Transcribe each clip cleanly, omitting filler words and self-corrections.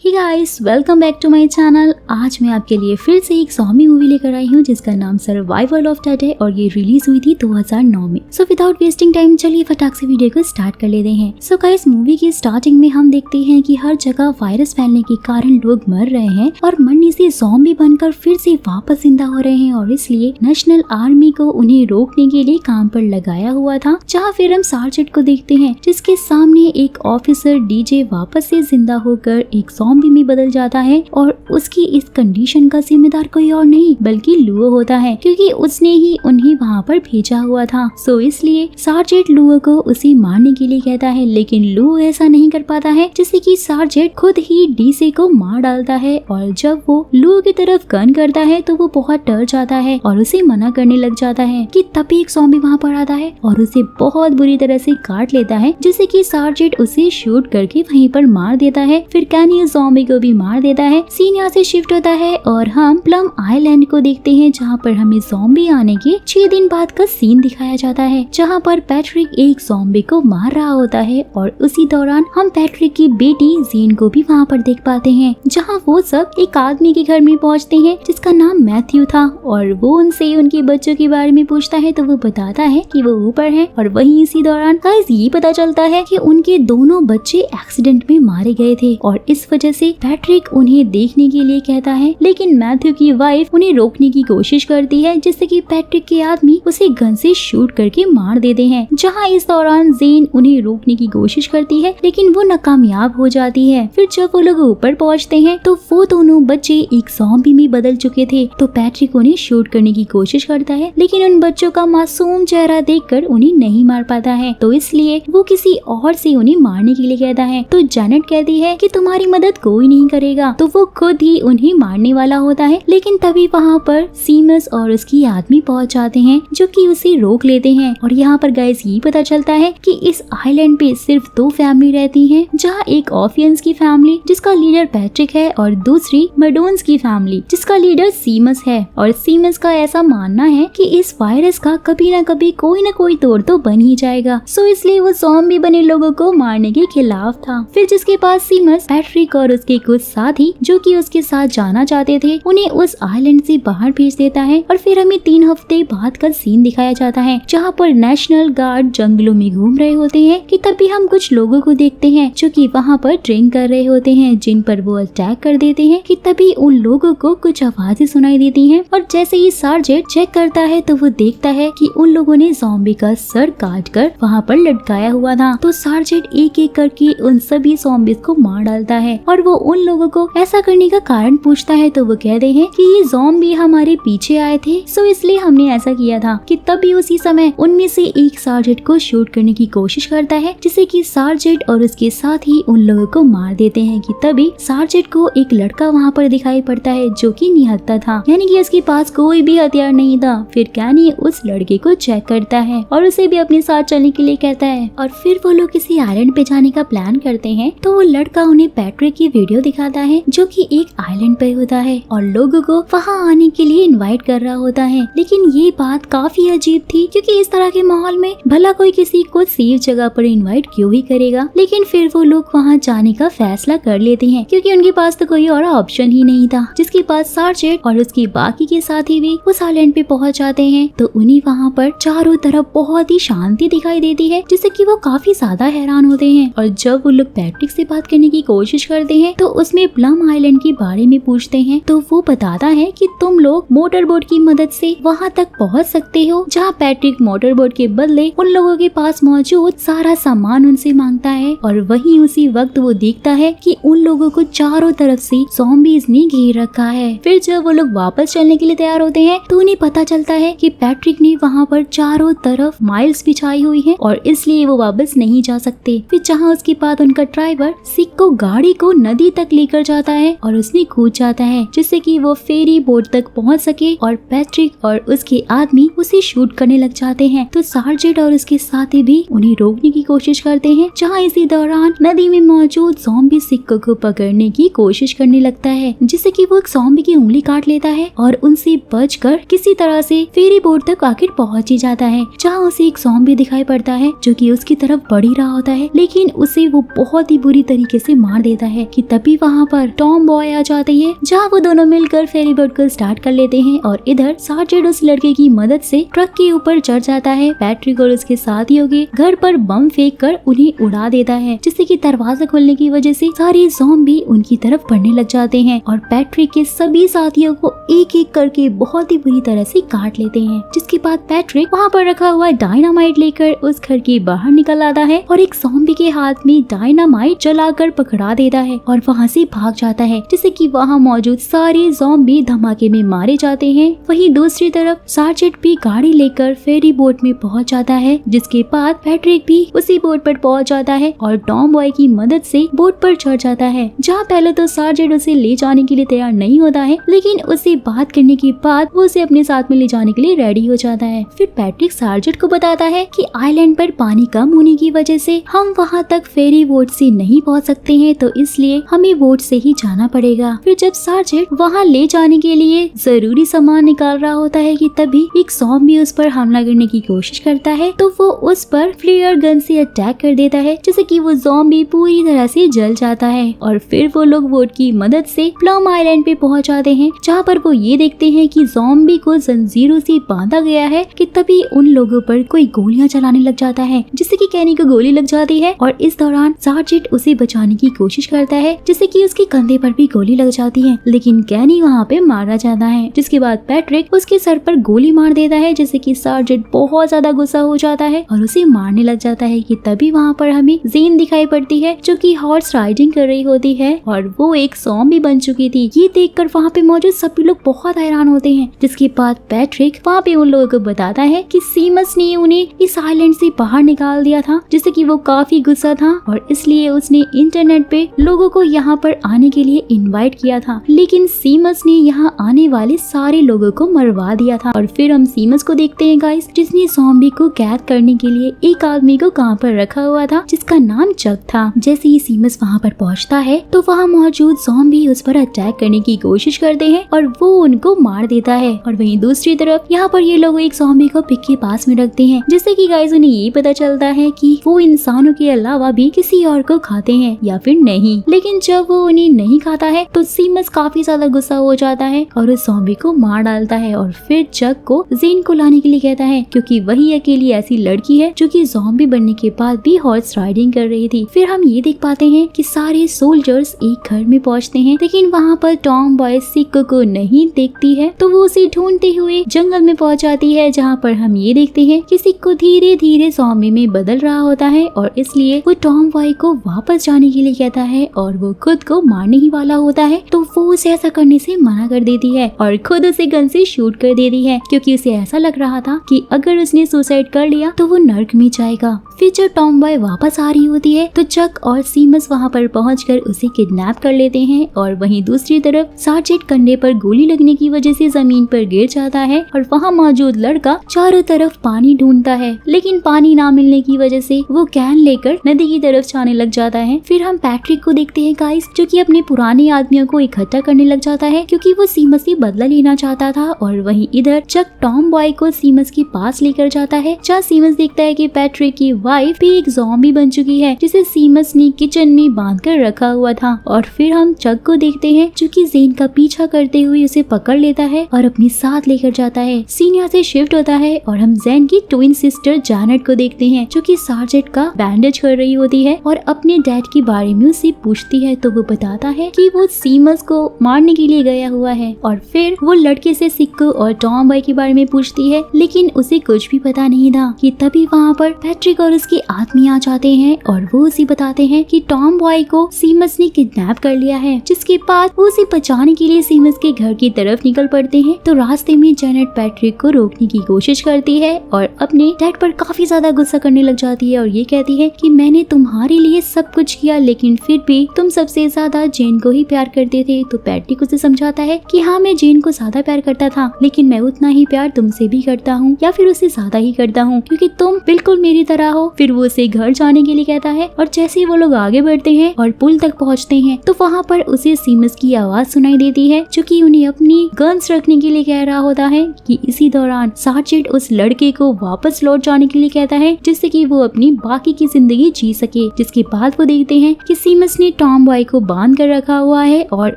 Hey guys, welcome back to my channel. आज मैं आपके लिए फिर से एक ज़ॉम्बी मूवी लेकर आई हूँ जिसका नाम सर्वाइवल ऑफ डेड है और ये रिलीज हुई थी 2009 में। सो विदाउट वेस्टिंग टाइम चलिए फटाक से वीडियो को स्टार्ट कर लेते हैं। सो गाइस, मूवी की स्टार्टिंग में हम देखते हैं कि हर जगह वायरस फैलने के कारण लोग मर रहे हैं और मरने से ज़ॉम्बी बनकर फिर से वापस जिंदा हो रहे हैं और इसलिए नेशनल आर्मी को उन्हें रोकने के लिए काम पर लगाया हुआ था। जहाँ फिर हम सार्जेंट को देखते हैं जिसके सामने एक ऑफिसर डीजे वापस से जिंदा होकर एक ज़ॉम्बी में बदल जाता है और उसकी इस कंडीशन का जिम्मेदार कोई और नहीं बल्कि लुओ होता है, क्योंकि उसने ही उन्हें वहाँ पर भेजा हुआ था। सो इसलिए सार्जेंट लुओ को उसे मारने के लिए कहता है, लेकिन लुओ ऐसा नहीं कर पाता है, जिससे कि सार्जेंट खुद ही डीसे को मार डालता है। और जब वो लुओ की तरफ गन करता है तो वो बहुत डर जाता है और उसे मना करने लग जाता है कि तभी एक ज़ॉम्बी वहाँ पर आता है और उसे बहुत बुरी तरह से काट लेता है, जिससे कि सार्जेंट उसे शूट करके वहीं पर मार देता है। फिर कैनी ज़ॉम्बी को भी मार देता है। सीन यहाँ से शिफ्ट होता है और हम प्लम आइलैंड को देखते हैं, जहाँ पर हमें ज़ॉम्बी आने के 6 दिन बाद का सीन दिखाया जाता है, जहाँ पर पैट्रिक एक ज़ॉम्बी को मार रहा होता है और उसी दौरान हम पैट्रिक की बेटी जीन को भी वहाँ पर देख पाते हैं, जहाँ वो सब एक आदमी के घर में पहुँचते हैं जिसका नाम मैथ्यू था और वो उनसे उनके बच्चों के बारे में पूछता है तो वो बताता है कि वो ऊपर है। और वहीं इसी दौरान गाइस ये पता चलता है कि उनके दोनों बच्चे एक्सीडेंट में मारे गए थे और इस वजह से पैट्रिक उन्हें देखने के लिए कहता है, लेकिन मैथ्यू की वाइफ उन्हें रोकने की कोशिश करती है, जिससे कि पैट्रिक के आदमी उसे गन से शूट करके मार देते हैं। जहां इस दौरान जेन उन्हें रोकने की कोशिश करती है लेकिन वो नाकामयाब हो जाती है। फिर जब वो लोग ऊपर पहुंचते हैं तो वो दोनों बच्चे एक ज़ॉम्बी में बदल चुके थे, तो पैट्रिक उन्हें शूट करने की कोशिश करता है, लेकिन उन बच्चों का मासूम चेहरा देखकर उन्हें नहीं मार पाता है, तो इसलिए वो किसी और से उन्हें मारने के लिए कहता है। तो जेनेट कहती है कि तुम्हारी मदद कोई नहीं करेगा, तो वो खुद ही उन्हें मारने वाला होता है, लेकिन तभी वहाँ पर सीमस और उसकी आदमी पहुँच जाते हैं जो कि उसे रोक लेते हैं। और यहाँ पर गाइस ये पता चलता है कि इस आइलैंड पे सिर्फ 2 फैमिली रहती हैं, जहाँ एक ऑफियंस की फैमिली जिसका लीडर पैट्रिक है और दूसरी मेडोन्स की फैमिली जिसका लीडर सीमस है। और सीमस का ऐसा मानना है कि इस वायरस का कभी न कभी कोई न कोई तोड़ तो बन ही जाएगा, सो इसलिए वो ज़ॉम्बी बने लोगों को मारने के खिलाफ था। फिर जिसके पास सीमस पैट्रिक और उसके कुछ साथी जो कि उसके साथ जाना चाहते थे उन्हें उस आइलैंड से बाहर भेज देता है। और फिर हमें 3 हफ्ते बाद का सीन दिखाया जाता है, जहाँ पर नेशनल गार्ड जंगलों में घूम रहे होते हैं कि तभी हम कुछ लोगों को देखते हैं जो कि वहाँ पर ड्रिंक कर रहे होते हैं, जिन पर वो अटैक कर देते हैं कि तभी उन लोगों को कुछ आवाजें सुनाई देती हैं। और जैसे ही सार्जेंट चेक करता है तो वो देखता है कि उन लोगों ने ज़ॉम्बी का सर काट कर वहाँ पर लटकाया हुआ था। तो सार्जेंट एक एक करके उन सभी ज़ॉम्बीज़ को मार डालता है और वो उन लोगों को ऐसा करने का कारण पूछता है, तो वो कहते हैं कि ये ज़ॉम्बी हमारे पीछे आए थे, सो इसलिए हमने ऐसा किया था। कि तभी उसी समय उनमें से एक सार्जेंट को शूट करने की कोशिश करता है, जिससे कि सार्जेंट और उसके साथ ही उन लोगों को मार देते हैं। कि तभी सार्जेंट को एक लड़का वहाँ पर दिखाई पड़ता है जो कि निहत्था था, यानी कि उसके पास कोई भी हथियार नहीं था। फिर कैनी उस लड़के को चेक करता है और उसे भी अपने साथ चलने के लिए कहता है और फिर वो लोग किसी आइलैंड पे जाने का प्लान करते हैं। तो वो लड़का उन्हें पैट्रिक की वीडियो दिखाता है जो कि एक आइलैंड पे होता है और लोगों को वहाँ आने के लिए इनवाइट कर रहा होता है। लेकिन ये बात काफी अजीब थी, क्योंकि इस तरह के माहौल में भला कोई किसी को सेफ जगह पर इनवाइट क्यों ही करेगा। लेकिन फिर वो लोग वहाँ जाने का फैसला कर लेते हैं, क्योंकि उनके पास तो कोई और ऑप्शन ही नहीं था। जिसके बाद सार्जेंट और उसके बाकी के साथी भी उस आइलैंड पे पहुँच जाते हैं, तो उन्हें वहाँ पर चारों तरफ बहुत ही शांति दिखाई देती है, जिससे कि वो काफी ज्यादा हैरान होते हैं। और जब वो लोग पैट्रिक से बात करने की कोशिश करते हैं तो उसमें प्लम आइलैंड के बारे में पूछते हैं, तो वो बताता है कि तुम लोग मोटर बोट की मदद से वहाँ तक पहुँच सकते हो, जहाँ पैट्रिक मोटर बोट के बदले उन लोगों के पास मौजूद सारा सामान उनसे मांगता है। और वहीं उसी वक्त वो देखता है कि उन लोगों को चारों तरफ से ज़ॉम्बीज़ ने घेर रखा है। फिर जब वो लोग वापस चलने के लिए तैयार होते हैं तो उन्हें पता चलता है कि पैट्रिक ने वहाँ पर चारों तरफ माइल्स बिछाई हुई है और इसलिए वो वापस नहीं जा सकते। फिर जहाँ उसके बाद उनका ड्राइवर सिक को गाड़ी को नदी तक लेकर जाता है और उसमें कूद जाता है, जिससे कि वो फेरी बोट तक पहुँच सके। और पैट्रिक और उसके आदमी उसे शूट करने लग जाते हैं, तो सार्जेंट और उसके साथी भी उन्हें रोकने की कोशिश करते हैं। जहाँ इसी दौरान नदी में मौजूद ज़ॉम्बी सिक को पकड़ने की कोशिश करने लगता है, जिससे कि वो एक ज़ॉम्बी की उंगली काट लेता है और उनसे बचकर किसी तरह से फेरी बोट तक आखिर पहुंच ही जाता है। जहाँ उसे एक ज़ॉम्बी दिखाई पड़ता है जो कि उसकी तरफ बढ़ ही रहा होता है, लेकिन उसे वो बहुत ही बुरी तरीके से मार देता है। कि तभी वहाँ पर टॉम बॉय आ जाती है, जहाँ वो दोनों मिलकर फेरी बोट को स्टार्ट कर लेते हैं। और इधर सार्जेंट उस लड़के की मदद से ट्रक के ऊपर चढ़ जाता है। पैट्रिक और उसके साथियों के घर पर बम फेंक कर उन्हें उड़ा देता है, जिससे कि दरवाजा खोलने की वजह से सारे ज़ॉम्बी उनकी तरफ बढ़ने लग जाते हैं और पैट्रिक के सभी साथियों को एक एक करके बहुत ही बुरी तरह से काट लेते हैं। जिसके बाद पैट्रिक वहाँ पर रखा हुआ डायनामाइट लेकर उस घर के बाहर निकल आता है और एक ज़ॉम्बी के हाथ में डायनामाइट जलाकर पकड़ा देता है और वहाँ से भाग जाता है, जिससे कि वहाँ मौजूद सारे ज़ॉम्बी धमाके में मारे जाते हैं। वहीं दूसरी तरफ सार्जेंट भी गाड़ी लेकर फेरी बोट में पहुँच जाता है, जिसके बाद पैट्रिक भी उसी बोट पर पहुँच जाता है और टॉम बॉय की मदद से बोट पर चढ़ जाता है। जहाँ पहले तो सार्जेंट उसे ले जाने के लिए तैयार नहीं होता है, लेकिन उससे बात करने के बाद वो उसे अपने साथ में ले जाने के लिए रेडी हो जाता है। फिर पैट्रिक सार्जेंट को बताता है कि आइलैंड पर पानी कम होने की वजह से हम वहाँ तक फेरी बोट से नहीं पहुँच सकते हैं, तो इसलिए हमें बोट से ही जाना पड़ेगा। फिर जब सार्जेंट वहाँ ले जाने के लिए जरूरी सामान निकाल रहा होता है कि तभी एक ज़ॉम्बी उस पर हमला करने की कोशिश करता है, तो वो उस पर फ्लेयर गन से अटैक कर देता है, जिससे कि वो ज़ॉम्बी पूरी तरह से जल जाता है। और फिर वो लोग बोट की मदद से प्लम आइलैंड पे पहुंच जाते हैं, जहाँ पर वो ये देखते हैं कि ज़ॉम्बी को जंजीरों से बांधा गया है कि तभी उन लोगों पर कोई गोलियां चलाने लग जाता है, जिससे कि कैनी को गोली लग जाती है और इस दौरान सार्जेंट उसे बचाने की कोशिश करता है, जिससे कि उसके कंधे पर भी गोली लग जाती है, लेकिन कैनी वहाँ पे मारा जाता है। जिसके बाद पैट्रिक उसके सर पर गोली मार देता है, जिससे कि सार्जेंट बहुत ज्यादा गुस्सा हो जाता है और उसे मारने लग जाता है कि तभी वहाँ पर हमें जेन दिखाई पड़ती है, जो कि हॉर्स राइडिंग कर रही होती है और वो एक ज़ॉम्बी बन चुकी थी। ये देखकर वहाँ पे मौजूद सभी लोग बहुत हैरान होते हैं। जिसके बाद पैट्रिक वहाँ पे उन लोगों को बताता है कि सीमस ने उन्हें इस आइलैंड से बाहर निकाल दिया था, जिससे कि वो काफी गुस्सा था और इसलिए उसने इंटरनेट पे लोगों को यहाँ पर आने के लिए इनवाइट किया था, लेकिन सीमस ने यहाँ आने वाले सारे लोगों को मरवा दिया था। और फिर हम सीमस को देखते हैं गाइस, जिसने ज़ॉम्बी को कैद करने के लिए एक आदमी को कहाँ पर रखा हुआ था, जिसका नाम चक था। जैसे ही सीमस वहाँ पर पहुँचता है तो वहाँ मौजूद ज़ॉम्बी उस पर अटैक करने की कोशिश करते हैं और वो उनको मार देता है। और वहीं दूसरी तरफ यहाँ पर ये लोग एक ज़ॉम्बी को पिक के पास में रखते हैं, जिससे कि गाइस उन्हें ये पता चलता है कि वो इंसानों के अलावा भी किसी और को खाते हैं या फिर नहीं। लेकिन जब वो उन्हें नहीं खाता है तो सीमस काफी ज्यादा गुस्सा हो जाता है और उस ज़ॉम्बी को मार डालता है और फिर चक को जेन को लाने के लिए कहता है, क्योंकि वही अकेली ऐसी लड़की है जो कि ज़ॉम्बी बनने के बाद भी हॉर्स राइडिंग कर रही थी। फिर हम ये देख पाते हैं कि सारे सोल्जर्स एक घर में पहुंचते हैं, लेकिन वहाँ पर टॉम बॉय सिक्को को नहीं देखती है, तो वो उसे ढूंढते हुए जंगल में पहुंच जाती है, जहाँ पर हम ये देखते हैं कि सिक्को धीरे धीरे ज़ॉम्बी में बदल रहा होता है और इसलिए वो टॉम बॉय को वापस जाने के लिए कहता है और वो खुद को मारने ही वाला होता है, तो वो उसे ऐसा करने से मना कर देती है और खुद उसे गन से शूट कर देती है, क्योंकि उसे ऐसा लग रहा था कि अगर उसने सुसाइड कर लिया तो वो नर्क में जाएगा। फिर जब टॉम बॉय वापस आ रही होती है तो चक और सीमस वहाँ पर पहुंचकर उसे किडनैप कर लेते हैं और वहीं दूसरी तरफ सार्जेंट कंधे पर गोली लगने की वजह से जमीन पर गिर जाता है और वहाँ मौजूद लड़का चारों तरफ पानी ढूंढता है, लेकिन पानी ना मिलने की वजह से वो कैन लेकर नदी की तरफ जाने लग जाता है। फिर हम पैट्रिक को देखते हैं गाइस, जो कि अपने पुराने आदमियों को इकट्ठा करने लग जाता है, क्योंकि वो सीमस से बदला लेना चाहता था। और वहीं इधर चक टॉम बॉय को सीमस के पास लेकर जाता है, जहाँ सीमस देखता है कि पैट्रिक की वाइफ भी एक ज़ॉम्बी बन चुकी है, जिसे सीमस ने किचन में बांध कर रखा हुआ था। और फिर हम चक को देखते हैं, जो कि जेन का पीछा करते हुए उसे पकड़ लेता है और अपने साथ लेकर जाता है। सीन यहाँ से शिफ्ट होता है और हम जेन की ट्विन सिस्टर जैनेट को देखते हैं, जो कि सार्जेंट का बैंडेज कर रही होती है और अपने डैड के बारे में उससे पूछती है, तो वो बताता है कि वो सीमस को मारने के लिए गया हुआ है। और फिर वो लड़के से सिक्को और टॉम बॉय के बारे में पूछती है, लेकिन उसे कुछ भी पता नहीं था कि तभी वहाँ पर पैट्रिक और उसके आदमी आ जाते हैं और वो उसे बताते हैं कि टॉम बॉय को सीमस ने किडनैप कर लिया है। जिसके बाद वो उसे बचाने के लिए सीमस के घर की तरफ निकल पड़ते हैं, तो रास्ते में जैनेट पैट्रिक को रोकने की कोशिश करती है और अपने डैड पर काफी ज्यादा गुस्सा करने लग जाती है और ये कहती है कि मैंने तुम्हारे लिए सब कुछ किया, लेकिन फिर भी तुम सबसे ज्यादा जेन को ही प्यार करते थे। तो पैट्रिक उसे समझाता है कि हाँ, मैं जेन को ज्यादा प्यार करता था, लेकिन मैं उतना ही प्यार तुमसे भी करता हूँ या फिर उससे ज्यादा ही करता हूँ, क्योंकि तुम बिल्कुल मेरी तरह हो आओ। फिर वो उसे घर जाने के लिए कहता है और जैसे ही वो लोग आगे बढ़ते हैं और पुल तक पहुंचते हैं तो वहाँ पर उसे सीमस की आवाज सुनाई देती है जो कि उन्हें अपनी गन्स रखने के लिए कह रहा होता है कि इसी दौरान सार्जेंट उस लड़के को वापस लौट जाने के लिए कहता है जिससे कि वो अपनी बाकी की जिंदगी जी सके। जिसके बाद वो देखते हैं कि सीमस ने टॉम बॉय को बांध कर रखा हुआ है और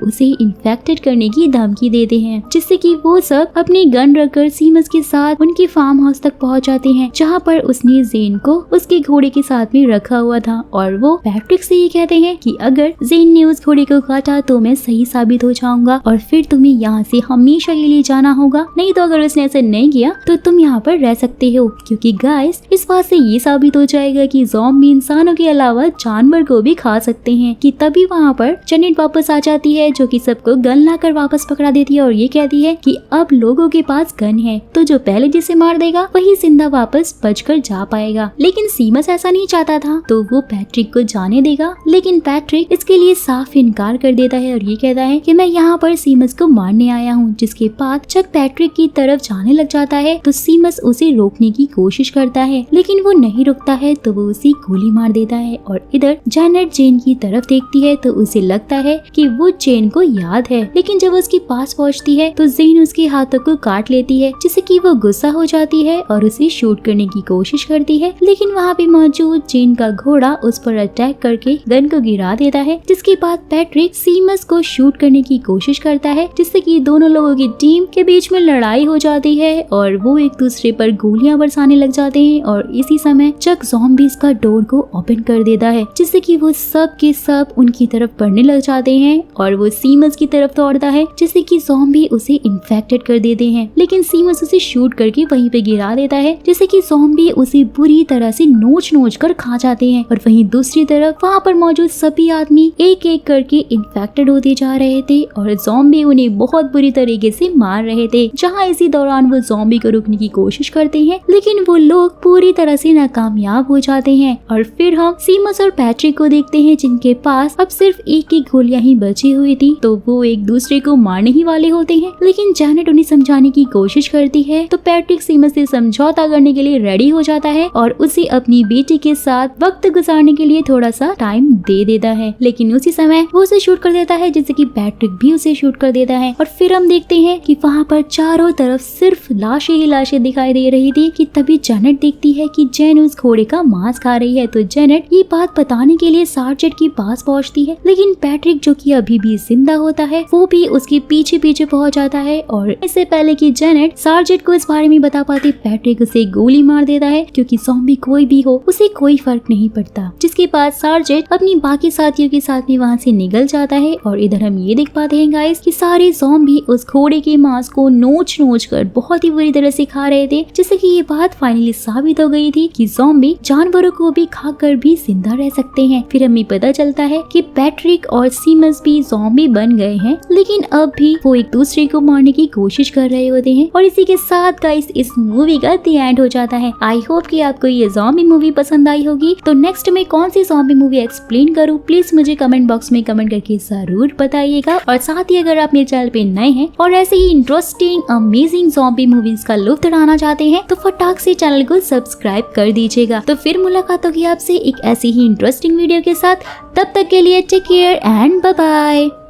उसे इन्फेक्टेड करने की धमकी देते हैं जिससे कि वो सब अपनी गन रखकर सीमस के साथ उनके फार्म हाउस तक पहुंच जाते हैं जहाँ पर उसने जेन को उसके घोड़े के साथ में रखा हुआ था। और वो पैट्रिक से ये कहते हैं कि अगर जेन ने उस घोड़े को काटा तो मैं सही साबित हो जाऊंगा और फिर तुम्हें यहाँ से हमेशा के लिए जाना होगा, नहीं तो अगर उसने ऐसा नहीं किया तो तुम यहाँ पर रह सकते हो। क्योंकि गाइस इस बात से ये साबित हो जाएगा कि ज़ॉम्बी इंसानों के अलावा जानवर को भी खा सकते हैं। कि तभी वहाँ पर जेनेट वापस आ जाती है जो कि सबको गन लाकर वापस पकड़ा देती है और ये कहती है कि अब लोगों के पास गन है तो जो पहले जिसे मार देगा वही जिंदा वापस बचकर जा पाएगा। लेकिन सीमस ऐसा नहीं चाहता था तो वो पैट्रिक को जाने देगा, लेकिन पैट्रिक इसके लिए साफ इनकार कर देता है और ये कहता है कि मैं यहाँ पर सीमस को मारने आया हूँ। जिसके बाद जब पैट्रिक की तरफ जाने लग जाता है तो सीमस उसे रोकने की कोशिश करता है लेकिन वो नहीं रुकता है तो वो उसे गोली मार देता है। और इधर जेनेट जेन की तरफ देखती है तो उसे लगता है कि वो जेन को याद है, लेकिन जब उसके पास पहुंचती है तो जेन उसके हाथों को काट लेती है जिससे कि वो गुस्सा हो जाती है और उसे शूट करने की कोशिश करती है। लेकिन वहाँ पे मौजूद जेन का घोड़ा उस पर अटैक करके गन को गिरा देता है। जिसके बाद पैट्रिक सीमस को शूट करने की कोशिश करता है जिससे कि दोनों लोगों की टीम के बीच में लड़ाई हो जाती है और वो एक दूसरे पर गोलियां बरसाने लग जाते हैं। और इसी समय चक ज़ॉम्बीज़ का डोर को ओपन कर देता है जिससे कि वो सब के सब उनकी तरफ बढ़ने लग जाते हैं और वो सीमस की तरफ दौड़ता है जिससे कि ज़ॉम्बी उसे इन्फेक्टेड कर देते हैं। लेकिन सीमस उसे शूट करके वहीं पे गिरा देता है जिससे कि ज़ॉम्बी उसे बुरी तरह से नोच कर खा जाते हैं। और वहीं दूसरी तरफ वहाँ पर मौजूद सभी आदमी एक एक करके इन्फेक्टेड होते जा रहे थे और ज़ॉम्बी उन्हें बहुत बुरी तरीके से मार रहे थे। जहाँ इसी दौरान वो ज़ॉम्बी को रोकने की कोशिश करते हैं लेकिन वो लोग पूरी तरह से नाकामयाब हो जाते हैं। और फिर हम सीमस और पैट्रिक को देखते हैं जिनके पास अब सिर्फ एक ही गोलियां ही बची हुई थी तो वो एक दूसरे को मारने ही वाले होते हैं। लेकिन जेनेट उन्हें समझाने की कोशिश करती है तो पैट्रिक सीमस से समझौता करने के लिए रेडी हो जाता है और उसे अपनी बेटी के साथ वक्त गुजारने के लिए थोड़ा सा टाइम दे देता है। लेकिन उसी समय वो उसे शूट कर देता है जिससे कि पैट्रिक भी उसे शूट कर देता है। और फिर हम देखते हैं कि वहाँ पर चारों तरफ सिर्फ लाशें ही लाशें दिखाई दे रही थी कि तभी जेनेट देखती है कि जेन उस घोड़े का मांस खा रही है। तो जेनेट ये बात बताने के लिए सार्जेंट के पास पहुँचती है लेकिन पैट्रिक जो कि अभी भी जिंदा होता है वो भी उसके पीछे पीछे पहुंच जाता है। और इससे पहले कि जेनेट सार्जेंट को इस बारे में बता पाती पैट्रिक उसे गोली मार देता है क्योंकि ज़ॉम्बी कोई भी हो उसे कोई फर्क नहीं पड़ता। जिसके बाद सार्जेंट अपनी बाकी साथियों के साथ में वहाँ से निकल जाता है। और इधर हम ये देख पाते हैं गाइस कि सारे ज़ॉम्बी उस घोड़े के मांस को नोच कर बहुत ही बुरी तरह से खा रहे थे जिससे कि ये बात फाइनली साबित हो गई थी कि ज़ॉम्बी जानवरों को भी खाकर भी जिंदा रह सकते हैं। फिर हमें पता चलता है कि पैट्रिक और सीमस भी ज़ॉम्बी बन गए हैं लेकिन अब भी वो एक दूसरे को मारने की कोशिश कर रहे होते हैं। और इसी के साथ गाइस इस मूवी का द एंड हो जाता है। आई होप कि आपको ये ज़ॉम्बी मूवी पसंद आई होगी। तो नेक्स्ट में कौन सी ज़ॉम्बी मूवी एक्सप्लेन करूँ प्लीज मुझे कमेंट बॉक्स में कमेंट करके जरूर बताइएगा। और साथ ही अगर आप मेरे चैनल पे नए हैं और ऐसे ही इंटरेस्टिंग अमेजिंग ज़ॉम्बी मूवीज का लुत्फ उठाना चाहते हैं तो फटाक से चैनल को सब्सक्राइब कर दीजिएगा। तो फिर मुलाकात होगी आपसे एक ऐसी ही इंटरेस्टिंग वीडियो के साथ। तब तक के लिए take care and bye bye.